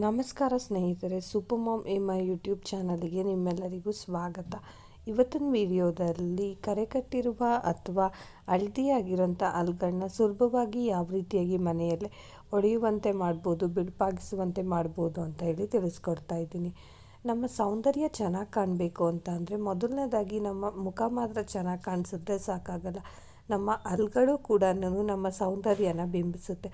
ನಮಸ್ಕಾರ ಸ್ನೇಹಿತರೆ, super ma'am ಎಂಬ ಯೂಟ್ಯೂಬ್ ಚಾನಲ್ಗೆ ನಿಮ್ಮೆಲ್ಲರಿಗೂ ಸ್ವಾಗತ. ಇವತ್ತಿನ ವಿಡಿಯೋದಲ್ಲಿ ಕರೆಕಟ್ಟಿರುವ ಅಥವಾ ಹಳದಿಯಾಗಿರೋಂಥ ಹಲ್ಗಳನ್ನ ಸುಲಭವಾಗಿ ಯಾವ ರೀತಿಯಾಗಿ ಮನೆಯಲ್ಲೇ ಒಡೆಯುವಂತೆ ಮಾಡ್ಬೋದು, ಬಿಳುಪಾಗಿಸುವಂತೆ ಮಾಡ್ಬೋದು ಅಂತ ಹೇಳಿ ತಿಳಿಸ್ಕೊಡ್ತಾ ಇದ್ದೀನಿ. ನಮ್ಮ ಸೌಂದರ್ಯ ಚೆನ್ನಾಗಿ ಕಾಣಬೇಕು ಅಂತ ಅಂದರೆ ಮೊದಲನೇದಾಗಿ ನಮ್ಮ ಮುಖ ಮಾತ್ರ ಚೆನ್ನಾಗಿ ಕಾಣಿಸಿದ್ರೆ ಸಾಕಾಗಲ್ಲ, ನಮ್ಮ ಹಲ್ಗಳು ಕೂಡ ನಮ್ಮ ಸೌಂದರ್ಯನ ಬಿಂಬಿಸುತ್ತೆ.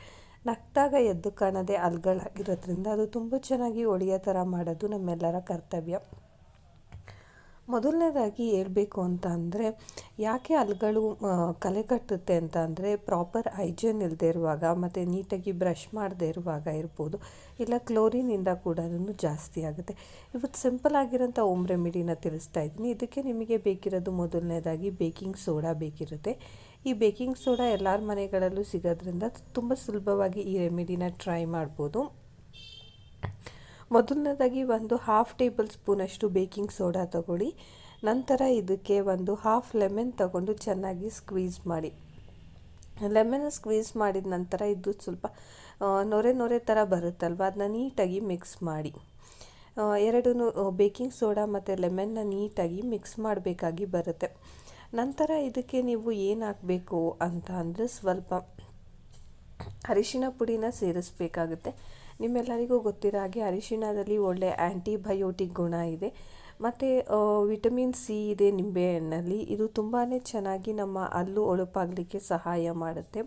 ನಗ್ದಾಗ ಎದ್ದು ಕಾಣದೆ ಹಲ್ಗಳಾಗಿರೋದ್ರಿಂದ ಅದು ತುಂಬ ಚೆನ್ನಾಗಿ ಒಳ್ಳೆಯ ಥರ ಮಾಡೋದು ನಮ್ಮೆಲ್ಲರ ಕರ್ತವ್ಯ. ಮೊದಲನೇದಾಗಿ ಹೇಳಬೇಕು ಅಂತ ಅಂದರೆ ಯಾಕೆ ಹಲ್ಗಳು ಕಲೆ ಕಟ್ಟುತ್ತೆ ಅಂತ ಅಂದರೆ ಪ್ರಾಪರ್ ಹೈಜೀನ್ ಇಲ್ಲದೆ ಇರುವಾಗ ಮತ್ತು ನೀಟಾಗಿ ಬ್ರಷ್ ಮಾಡದೇ ಇರುವಾಗ ಇರ್ಬೋದು, ಇಲ್ಲ ಕ್ಲೋರಿನಿಂದ ಕೂಡ ಜಾಸ್ತಿ ಆಗುತ್ತೆ. ಇವತ್ತು ಸಿಂಪಲ್ ಆಗಿರೋಂಥ ಹೋಮ್ ರೆಮಿಡಿನ ತಿಳಿಸ್ತಾ ಇದ್ದೀನಿ. ಇದಕ್ಕೆ ನಿಮಗೆ ಬೇಕಿರೋದು ಮೊದಲನೇದಾಗಿ ಬೇಕಿಂಗ್ ಸೋಡಾ ಬೇಕಿರುತ್ತೆ. ಈ ಬೇಕಿಂಗ್ ಸೋಡಾ ಎಲ್ಲರ ಮನೆಗಳಲ್ಲೂ ಸಿಗೋದ್ರಿಂದ ತುಂಬ ಸುಲಭವಾಗಿ ಈ ರೆಮಿಡಿನ ಟ್ರೈ ಮಾಡ್ಬೋದು. ಮೊದಲನೇದಾಗಿ ಒಂದು 1/2 ಟೇಬಲ್ ಸ್ಪೂನಷ್ಟು ಬೇಕಿಂಗ್ ಸೋಡಾ ತಗೊಳ್ಳಿ. ನಂತರ ಇದಕ್ಕೆ ಒಂದು 1/2 ಲೆಮನ್ ತಗೊಂಡು ಚೆನ್ನಾಗಿ ಸ್ಕ್ವೀಸ್ ಮಾಡಿ. ಲೆಮನ್ ಸ್ಕ್ವೀಸ್ ಮಾಡಿದ ನಂತರ ಇದು ಸ್ವಲ್ಪ ನೊರೆ ನೊರೆ ಥರ ಬರುತ್ತಲ್ವ, ಅದನ್ನ ನೀಟಾಗಿ ಮಿಕ್ಸ್ ಮಾಡಿ. ಎರಡೂ ಬೇಕಿಂಗ್ ಸೋಡಾ ಮತ್ತು ಲೆಮನ್ನ ನೀಟಾಗಿ ಮಿಕ್ಸ್ ಮಾಡಬೇಕಾಗಿ ಬರುತ್ತೆ. ನಂತರ ಇದಕ್ಕೆ ನೀವು ಏನು ಹಾಕಬೇಕು ಅಂತ ಅಂದರೆ ಸ್ವಲ್ಪ ಅರಿಶಿನ ಪುಡಿನ ಸೇರಿಸಬೇಕಾಗುತ್ತೆ. ನಿಮ್ಮೆಲ್ಲರಿಗೂ ಗೊತ್ತಿರೋ ಹಾಗೆ ಅರಿಶಿಣದಲ್ಲಿ ಒಳ್ಳೆ ಆ್ಯಂಟಿಬಯೋಟಿಕ್ ಗುಣ ಇದೆ ಮತ್ತು ವಿಟಮಿನ್ ಸಿ ಇದೆ ನಿಂಬೆಹಣ್ಣಲ್ಲಿ. ಇದು ತುಂಬಾ ಚೆನ್ನಾಗಿ ನಮ್ಮ ಹಲ್ಲು ಹೊಳಪಾಗಲಿಕ್ಕೆ ಸಹಾಯ ಮಾಡುತ್ತೆ.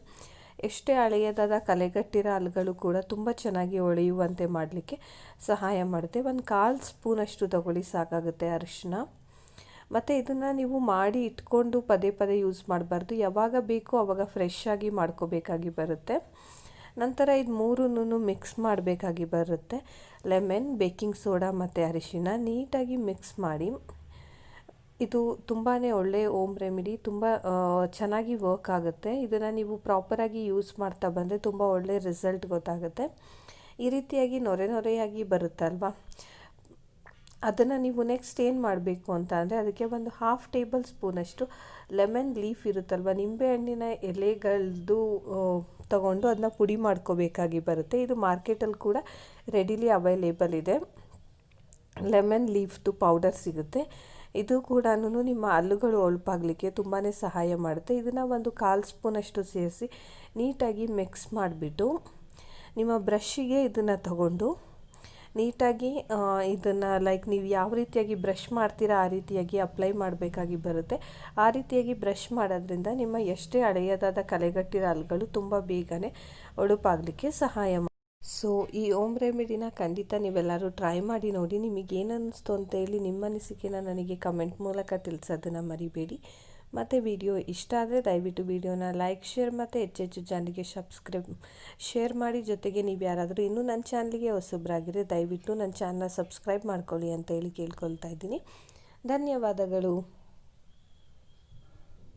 ಎಷ್ಟೇ ಹಳೆಯದಾದ ಕಲೆಗಟ್ಟಿರೋ ಹಲ್ಗಳು ಕೂಡ ತುಂಬ ಚೆನ್ನಾಗಿ ಹೊಳೆಯುವಂತೆ ಮಾಡಲಿಕ್ಕೆ ಸಹಾಯ ಮಾಡುತ್ತೆ. ಒಂದು 1/4 ಸ್ಪೂನಷ್ಟು ತಗೊಳ್ಳಿ, ಸಾಕಾಗುತ್ತೆ ಅರಿಶಿನ. ಮತ್ತು ಇದನ್ನು ನೀವು ಮಾಡಿ ಇಟ್ಕೊಂಡು ಪದೇ ಪದೇ ಯೂಸ್ ಮಾಡಬಾರ್ದು, ಯಾವಾಗ ಬೇಕೋ ಆವಾಗ ಫ್ರೆಶ್ ಆಗಿ ಮಾಡ್ಕೋಬೇಕಾಗಿ ಬರುತ್ತೆ. ನಂತರ ಇದು ಮೂರನ್ನು ಮಿಕ್ಸ್ ಮಾಡಬೇಕಾಗಿ ಬರುತ್ತೆ. ಲೆಮನ್, ಬೇಕಿಂಗ್ ಸೋಡಾ ಮತ್ತು ಅರಿಶಿನ ನೀಟಾಗಿ ಮಿಕ್ಸ್ ಮಾಡಿ. ಇದು ತುಂಬಾ ಒಳ್ಳೆಯ ಹೋಮ್ ರೆಮಿಡಿ, ತುಂಬ ಚೆನ್ನಾಗಿ ವರ್ಕ್ ಆಗುತ್ತೆ. ಇದನ್ನು ನೀವು ಪ್ರಾಪರಾಗಿ ಯೂಸ್ ಮಾಡ್ತಾ ಬಂದರೆ ತುಂಬ ಒಳ್ಳೆಯ ರಿಸಲ್ಟ್ ಗೊತ್ತಾಗುತ್ತೆ. ಈ ರೀತಿಯಾಗಿ ನೊರೆ ನೊರೆಯಾಗಿ ಬರುತ್ತಲ್ವ, ಅದನ್ನು ನೀವು ನೆಕ್ಸ್ಟ್ ಏನು ಮಾಡಬೇಕು ಅಂತ ಅಂದರೆ ಅದಕ್ಕೆ ಒಂದು 1/2 ಟೇಬಲ್ ಸ್ಪೂನಷ್ಟು ಲೆಮನ್ ಲೀಫ್ ಇರುತ್ತಲ್ವ, ನಿಂಬೆಹಣ್ಣಿನ ಎಲೆಗಳದ್ದು ತಗೊಂಡು ಅದನ್ನ ಪುಡಿ ಮಾಡ್ಕೋಬೇಕಾಗಿ ಬರುತ್ತೆ. ಇದು ಮಾರ್ಕೆಟಲ್ಲಿ ಕೂಡ ರೆಡಿಲಿ ಅವೈಲೇಬಲ್ ಇದೆ. ಲೆಮನ್ ಲೀಫ್ದು ಪೌಡರ್ ಸಿಗುತ್ತೆ. ಇದು ಕೂಡ ನಿಮ್ಮ ಹಲ್ಲುಗಳು ಹೊಳಪಾಗಲಿಕ್ಕೆ ತುಂಬಾ ಸಹಾಯ ಮಾಡುತ್ತೆ. ಇದನ್ನು ಒಂದು 1/4 ಸ್ಪೂನಷ್ಟು ಸೇರಿಸಿ ನೀಟಾಗಿ ಮಿಕ್ಸ್ ಮಾಡಿಬಿಟ್ಟು ನಿಮ್ಮ ಬ್ರಷ್ಷಿಗೆ ಇದನ್ನು ತಗೊಂಡು ನೀಟಾಗಿ ಇದನ್ನು ನೀವು ಯಾವ ರೀತಿಯಾಗಿ ಬ್ರಷ್ ಮಾಡ್ತೀರಾ ಆ ರೀತಿಯಾಗಿ ಅಪ್ಲೈ ಮಾಡಬೇಕಾಗಿ ಬರುತ್ತೆ. ಆ ರೀತಿಯಾಗಿ ಬ್ರಷ್ ಮಾಡೋದ್ರಿಂದ ನಿಮ್ಮ ಎಷ್ಟೇ ಹಳೆಯದಾದ ಕಲೆಗಟ್ಟಿರೋ ಹಲ್ಗಳು ತುಂಬ ಬೇಗನೆ ಹೊಳಪಾಗಲಿಕ್ಕೆ ಸಹಾಯ ಮಾಡಿ. ಸೊ ಈ ಹೋಮ್ ರೆಮಿಡಿನ ಖಂಡಿತ ನೀವೆಲ್ಲರೂ ಟ್ರೈ ಮಾಡಿ ನೋಡಿ. ನಿಮಗೇನು ಅನ್ನಿಸ್ತು ಅಂತ ಹೇಳಿ ನಿಮ್ಮ ಅನಿಸಿಕೆನ ನನಗೆ ಕಮೆಂಟ್ ಮೂಲಕ ತಿಳಿಸೋದನ್ನು ಮರಿಬೇಡಿ. ಮತ್ತು ವಿಡಿಯೋ ಇಷ್ಟ ಆದರೆ ದಯವಿಟ್ಟು ವಿಡಿಯೋನ ಲೈಕ್, ಶೇರ್ ಮತ್ತು ಹೆಚ್ಚೆಚ್ಚು ಜನರಿಗೆ ಶೇರ್ ಮಾಡಿ. ಜೊತೆಗೆ ನೀವು ಯಾರಾದರೂ ಇನ್ನೂ ನನ್ನ ಚಾನಲ್ಗೆ ಹೊಸಬ್ರಾಗಿದ್ದರೆ ದಯವಿಟ್ಟು ನನ್ನ ಚಾನಲ್ನ ಸಬ್ಸ್ಕ್ರೈಬ್ ಮಾಡ್ಕೊಳ್ಳಿ ಅಂತ ಹೇಳಿ ಕೇಳ್ಕೊಳ್ತಾ ಇದ್ದೀನಿ. ಧನ್ಯವಾದಗಳು.